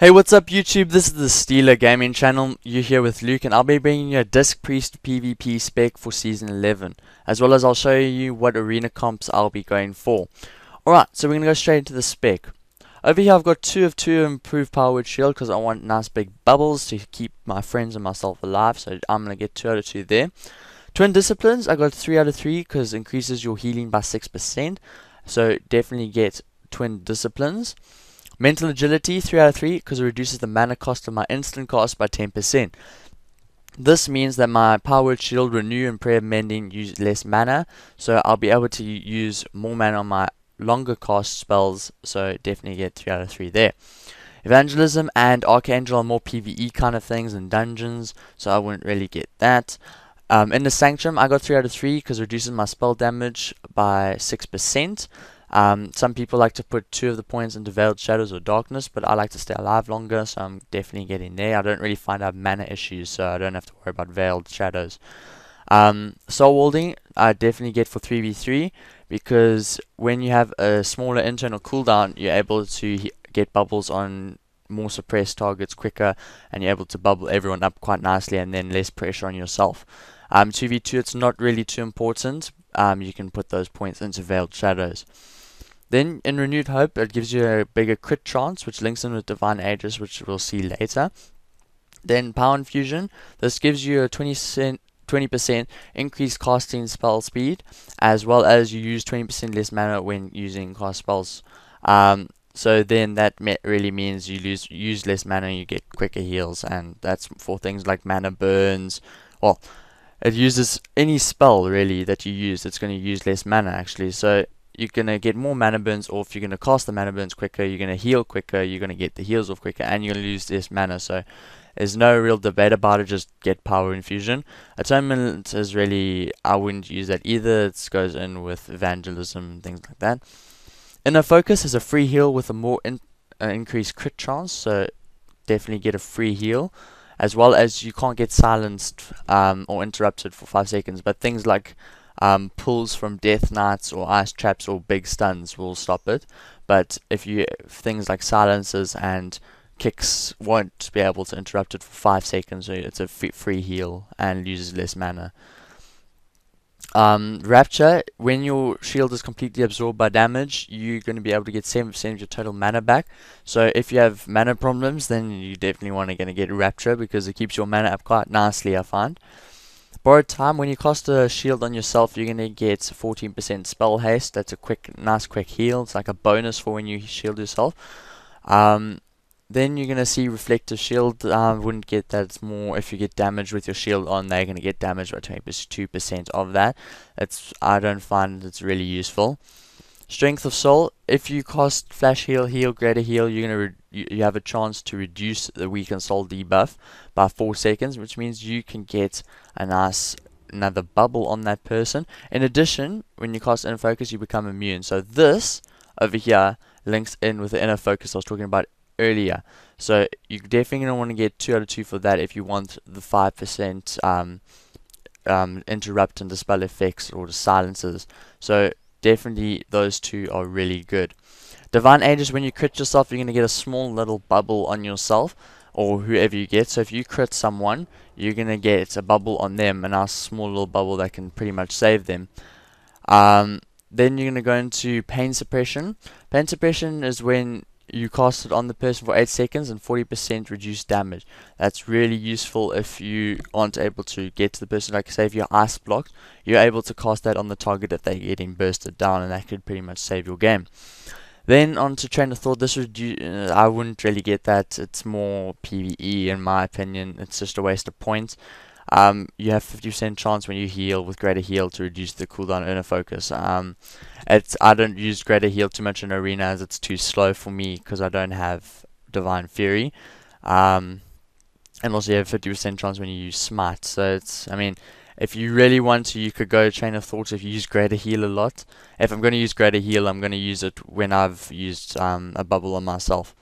Hey, what's up YouTube? This is the Steeler Gaming channel. You're here with Luke and I'll be bringing you a Disc Priest PvP spec for Season 11, as well as I'll show you what arena comps I'll be going for. Alright, so we're going to go straight into the spec. Over here I've got 2 of 2 improved powered shield because I want nice big bubbles to keep my friends and myself alive, so I'm going to get 2 out of 2 there. Twin Disciplines, I got 3 out of 3 because it increases your healing by 6%, so definitely get Twin Disciplines. Mental Agility, 3 out of 3, because it reduces the mana cost of my instant cost by 10%. This means that my Powered Shield, Renew, and Prayer Mending use less mana, so I'll be able to use more mana on my longer cost spells, so definitely get 3 out of 3 there. Evangelism and Archangel are more PvE kind of things than dungeons, so I wouldn't really get that. In the Sanctum, I got 3 out of 3 because it reduces my spell damage by 6%. Some people like to put 2 of the points into Veiled Shadows or Darkness, but I like to stay alive longer, so I'm definitely getting there. I don't really find I have mana issues, so I don't have to worry about Veiled Shadows. Soul Warding, I definitely get for 3v3, because when you have a smaller internal cooldown, you're able to get bubbles on more suppressed targets quicker, and you're able to bubble everyone up quite nicely, and then less pressure on yourself. 2v2, it's not really too important. You can put those points into Veiled Shadows. Then, in Renewed Hope, it gives you a bigger crit chance, which links in with Divine Aegis, which we'll see later. Then, Power Infusion, this gives you a 20% increased casting spell speed, as well as you use 20% less mana when using cast spells. So then that really means you use less mana and you get quicker heals, and that's for things like mana burns. Well, it uses any spell really that you use, it's going to use less mana actually, so you're going to get more mana burns off, you're going to cast the mana burns quicker, you're going to heal quicker, you're going to get the heals off quicker, and you're going to lose less mana, so there's no real debate about it, just get Power Infusion. Atonement is really, I wouldn't use that either, it goes in with Evangelism and things like that. Inner Focus is a free heal with a more increased crit chance, so definitely get a free heal, as well as you can't get silenced or interrupted for 5 seconds, but things like pulls from Death Knights or ice traps or big stuns will stop it. But if things like silences and kicks won't be able to interrupt it for 5 seconds, so it's a free heal and uses less mana. Rapture, when your shield is completely absorbed by damage, you're going to be able to get 7% of your total mana back. So if you have mana problems, then you definitely want to get Rapture, because it keeps your mana up quite nicely, I find. Borrowed Time, when you cast a shield on yourself, you're going to get 14% spell haste. That's a nice quick heal. It's like a bonus for when you shield yourself. Then you're going to see Reflective Shield. Wouldn't get that. It's more if you get damage with your shield on, they're going to get damaged by 22% of that. I don't find it's really useful. Strength of Soul, if you cast Flash Heal, Greater Heal, you have a chance to reduce the Weaken Soul debuff by 4 seconds, which means you can get another bubble on that person. In addition, when you cast Inner Focus, you become immune. So this over here links in with the Inner Focus I was talking about earlier. So you're definitely going to want to get 2 out of 2 for that if you want the 5% interrupt and dispel effects or the silences. So definitely those 2 are really good. Divine Aegis, when you crit yourself, you're going to get a small little bubble on yourself or whoever you get. So if you crit someone, you're going to get a bubble on them, and a small little bubble that can pretty much save them. Then you're going to go into Pain Suppression. Pain Suppression is when you cast it on the person for 8 seconds and 40% reduced damage. That's really useful if you aren't able to get to the person. Like say if you're ice blocked, you're able to cast that on the target if they're getting bursted down, and that could pretty much save your game. Then on to Train of Thought. This I wouldn't really get that. It's more PvE in my opinion. It's just a waste of points. You have 50% chance when you heal with Greater Heal to reduce the cooldown Inner Focus. I don't use Greater Heal too much in Arena as it's too slow for me because I don't have Divine Fury. And also you have 50% chance when you use Smite. So I mean, if you really want to, you could go Train of Thought if you use Greater Heal a lot. If I'm going to use Greater Heal, I'm going to use it when I've used a bubble on myself.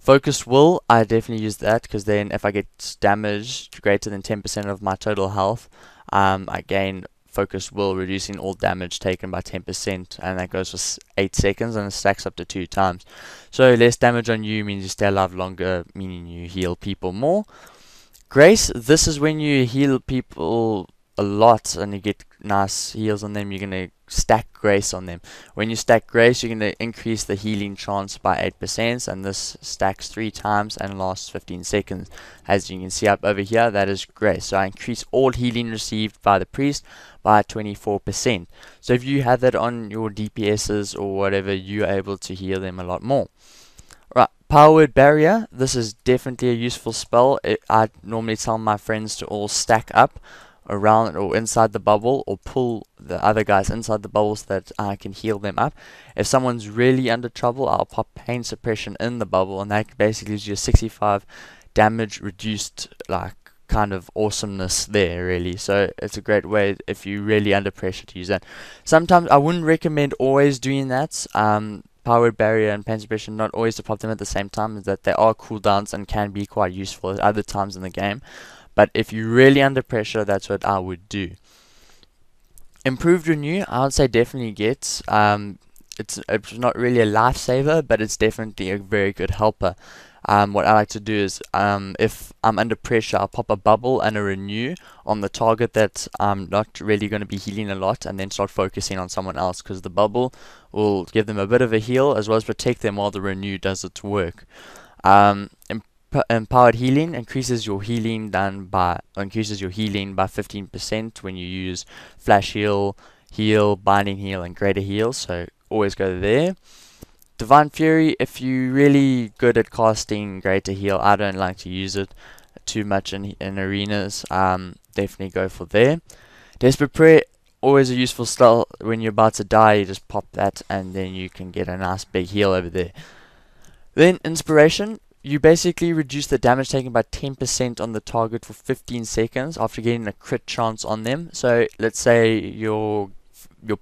Focused Will, I definitely use that, because then if I get damage greater than 10% of my total health, I gain Focus Will, reducing all damage taken by 10%, and that goes for 8 seconds and it stacks up to 2 times. So less damage on you means you stay alive longer, meaning you heal people more. Grace, this is when you heal people a lot and you get nice heals on them. You're going to stack Grace on them. When you stack Grace, you're going to increase the healing chance by 8%, and this stacks 3 times and lasts 15 seconds. As you can see up over here, that is Grace. So I increase all healing received by the priest by 24%. So if you have that on your DPSs or whatever, you're able to heal them a lot more. Right, Powered Barrier. This is definitely a useful spell. I normally tell my friends to all stack up around or inside the bubble, or pull the other guys inside the bubble so that I can heal them up. If someone's really under trouble, I'll pop pain suppression in the bubble, and that basically gives you a 65 damage reduced, like kind of awesomeness there, really. So it's a great way if you're really under pressure to use that. Sometimes I wouldn't recommend always doing that. Powered Barrier and pain suppression, not always to pop them at the same time, is that they are cooldowns and can be quite useful at other times in the game. But if you're really under pressure, that's what I would do. Improved Renew, I would say definitely get. It's not really a lifesaver, but it's definitely a very good helper. What I like to do is, if I'm under pressure, I'll pop a bubble and a renew on the target that I'm not really going to be healing a lot, and then start focusing on someone else, because the bubble will give them a bit of a heal as well as protect them while the renew does its work. Empowered Healing increases your healing by 15% when you use Flash Heal, Binding Heal, and Greater Heal. So always go there. Divine Fury, if you're really good at casting Greater Heal, I don't like to use it too much in arenas. Definitely go for there. Desperate Prayer, always a useful spell. When you're about to die, you just pop that, and then you can get a nice big heal over there. Then Inspiration. You basically reduce the damage taken by 10% on the target for 15 seconds after getting a crit chance on them. So let's say your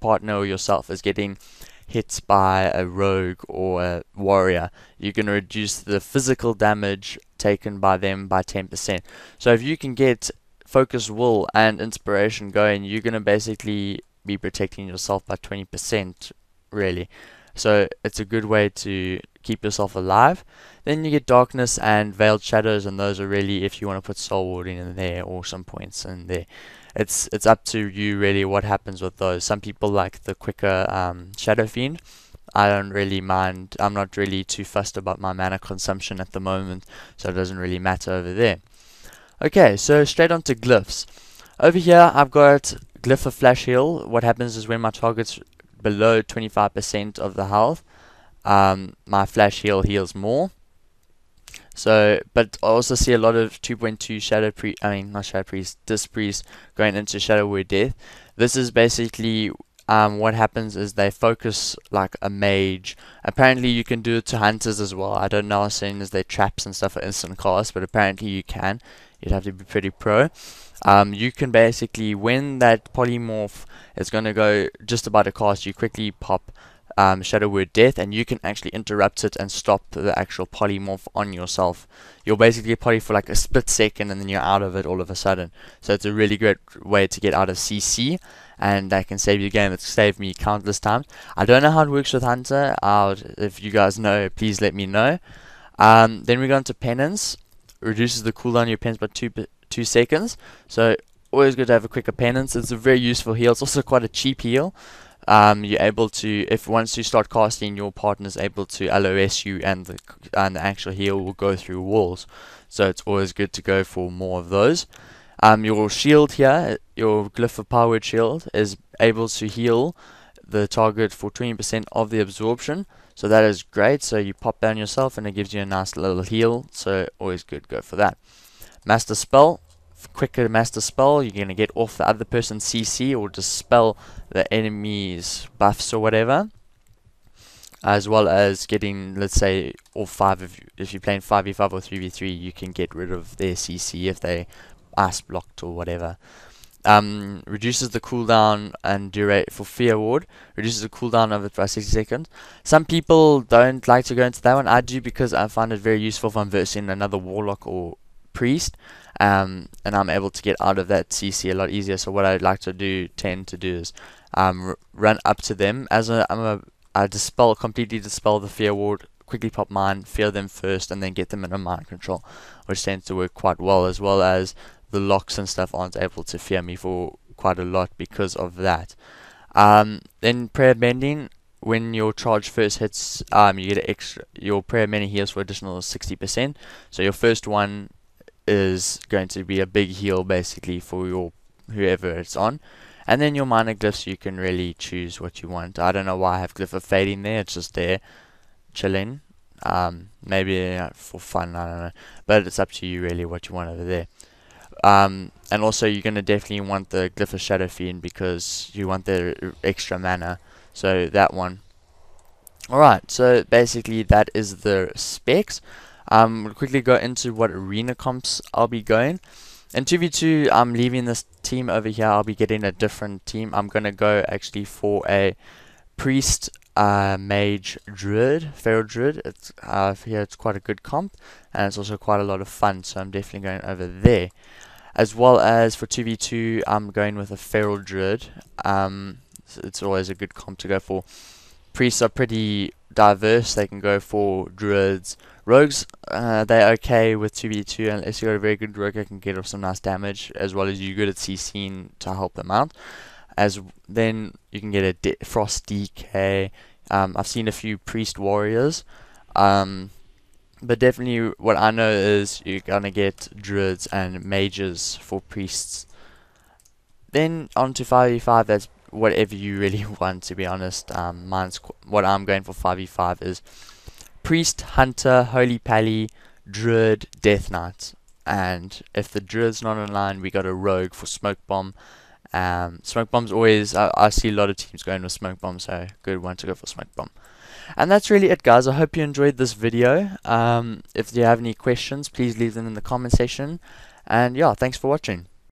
partner or yourself is getting hit by a rogue or a warrior. You're going to reduce the physical damage taken by them by 10%. So if you can get Focus Will and Inspiration going, you're going to basically be protecting yourself by 20%, really. So it's a good way to keep yourself alive. Then you get Darkness and Veiled Shadows, and those are really if you want to put Soul Warding in there or some points in there. It's up to you really what happens with those. Some people like the quicker Shadow Fiend. I don't really mind. I'm not really too fussed about my mana consumption at the moment, so it doesn't really matter over there. Okay, so straight on to glyphs. Over here I've got Glyph of Flash Heal. What happens is when my target's below 25% of the health, my Flash Heal heals more. So, but I also see a lot of 2.2 Disc Priest going into Shadow Word Death. This is basically what happens is they focus like a mage. Apparently you can do it to hunters as well. I don't know as soon as they traps and stuff for instant cast, but apparently you can. You'd have to be pretty pro. You can basically, when that polymorph is going to go just about to cast, you quickly pop Shadow Word Death, and you can actually interrupt it and stop the actual polymorph on yourself. You'll basically poly for like a split second, and then you're out of it all of a sudden. So it's a really great way to get out of CC, and that can save you the game. It's saved me countless times. I don't know how it works with Hunter. If you guys know, please let me know. Then we go on to Penance. Reduces the cooldown of your penance by 2 seconds. So always good to have a quicker penance. It's a very useful heal. It's also quite a cheap heal. You're able to, if once you start casting, your partner's able to LOS you, and the actual heal will go through walls. So it's always good to go for more of those. Your shield here, your Glyph of Powered Shield, is able to heal the target for 20% of the absorption. So that is great. So you pop down yourself and it gives you a nice little heal. So always good, go for that. Master Spell. Quicker Master Spell, you're going to get off the other person's CC or dispel the enemy's buffs or whatever, as well as getting, let's say, all 5 of you. If you're playing 5v5 or 3v3, you can get rid of their CC if they ice blocked or whatever. Reduces the cooldown and duration for Fear Ward. Reduces the cooldown of it by 60 seconds. Some people don't like to go into that one. I do, because I find it very useful if I'm versing another Warlock or priest, and I'm able to get out of that CC a lot easier. So what I'd like to tend to do is run up to them as I completely dispel the fear ward, quickly pop mine, fear them first, and then get them in a mind control, which tends to work quite well, as well as the locks and stuff aren't able to fear me for quite a lot because of that. Then prayer bending. When your charge first hits, you get your prayer many heals for additional 60%. So your first one is going to be a big heal basically for your whoever it's on. And then your minor glyphs, you can really choose what you want. I don't know why I have glyph of fading there. It's just there, chilling. Maybe for fun, I don't know. But it's up to you really what you want over there. And also you're going to definitely want the glyph of shadow fiend because you want the extra mana. So that one. Alright, so basically that is the specs. We'll quickly go into what arena comps I'll be going. In 2v2, I'm leaving this team over here. I'll be getting a different team. I'm going to go actually for a priest, mage, druid, feral druid. It's here it's quite a good comp, and it's also quite a lot of fun, so I'm definitely going over there. As well as for 2v2, I'm going with a feral druid. It's always a good comp to go for. Priests are pretty diverse. They can go for druids. Rogues, they're okay with 2v2 unless you've got a very good rogue that can get off some nice damage, as well as you're good at CCing to help them out. Then you can get a frost DK. I've seen a few priest warriors. But definitely what I know is you're gonna get druids and mages for priests. Then on to 5v5, that's whatever you really want, to be honest. What I'm going for 5v5 is priest, hunter, holy pally, druid, death knight. And if the druid's not online, we got a rogue for smoke bomb. Smoke bomb's always, I see a lot of teams going with smoke bomb, so good one to go for smoke bomb. And that's really it, guys. I hope you enjoyed this video. If you have any questions, please leave them in the comment section. And yeah, thanks for watching.